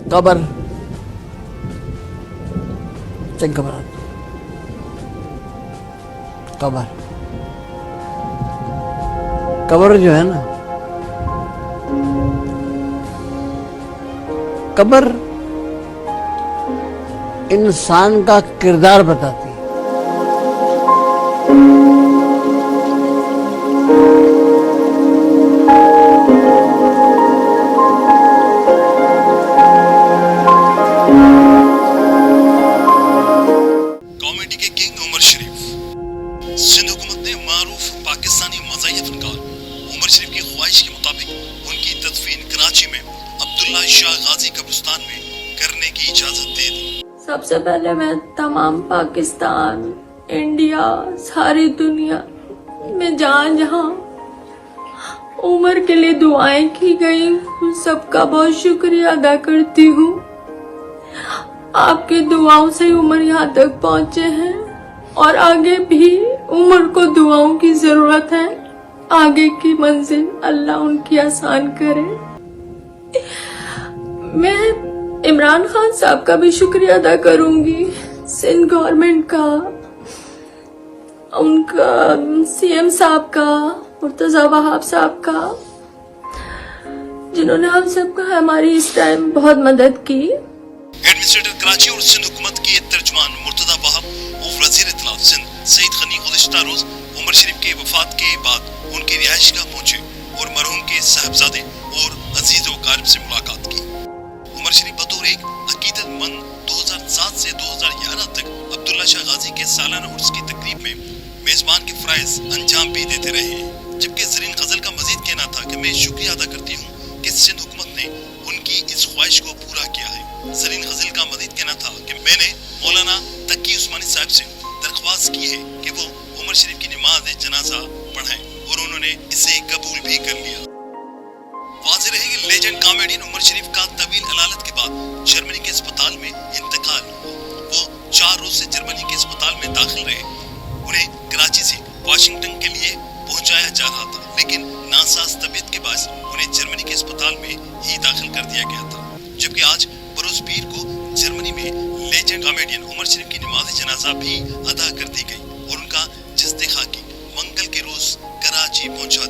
قبر چنگ قبر قبر قبر جو ہے نا، قبر انسان کا کردار بتاتی ہے. کامیڈی کے کنگ عمر شریف. سندھ حکومت نے معروف پاکستانی مزاحیہ فنکار عمر شریف کی خواہش کے مطابق ان کی تدفین کراچی میں عبداللہ شاہ غازی قبرستان میں کرنے کی اجازت دے دی. سب سے پہلے میں تمام پاکستان، انڈیا، ساری دنیا میں جہاں جہاں عمر کے لیے دعائیں کی گئی ان سب کا بہت شکریہ ادا کرتی ہوں. آپ کی دعاؤں سے عمر یہاں تک پہنچے ہیں اور آگے بھی عمر کو دعاؤں کی ضرورت ہے. آگے کی منزل اللہ ان کی آسان کرے. میں عمران خان صاحب کا بھی شکریہ ادا کروں گی، سندھ گورنمنٹ کا، ان کا سی ایم صاحب کا، مرتضی وہاب صاحب کا، جنہوں نے ہم سب کا ہماری اس ٹائم بہت مدد کی. ایڈمنسٹریٹر کراچی اور سندھ حکومت کے ترجمان مرتضی وہاب اور وزیر اطلاعات سندھ سعید غنی گزشتہ روز عمر شریف کے وفات کے بعد ان کی رہائش گاہ پہنچے اور مرحوم کے صاحبزادے اور عزیز و اقارب سے ملاقات کی. عمر شریف بطور ایک عقیدت مند 2007 سے 2011 تک عبداللہ شاہ غازی کے سالانہ عرس کی تقریب میں میزبان کے فرائض انجام بھی دیتے رہے ہیں. جبکہ زرین غزل کا مزید کہنا تھا کہ میں شکریہ ادا کرتی ہوں کہ سندھ حکومت نے ان کی اس خواہش کو پورا کیا ہے. زرین غزل کا مزید کہنا تھا کہ میں نے مولانا تقی عثمانی صاحب سے درخواست کی ہے کہ وہ عمر شریف کی نماز جنازہ پڑھائیں اور انہوں نے اسے قبول بھی کر لیا. واضح رہے کہ لیجنڈ کامیڈین عمر شریف کا طویل علالت کے بعد جرمنی کے اسپتال میں انتقال ہوا. وہ 4 روز سے جرمنی کے اسپتال میں داخل رہے. انہیں کراچی سے واشنگٹن کے لیے پہنچایا جا رہا تھا، لیکن ناساز طبیعت کے باعث انہیں جرمنی کے اسپتال میں ہی داخل کر دیا گیا تھا. جبکہ آج بروز پیر کو جرمنی میں لیجنڈ کامیڈین عمر شریف کی نماز جنازہ بھی ادا کر دی گئی اور ان کا جسد خاکی منگل کے روز کراچی پہنچا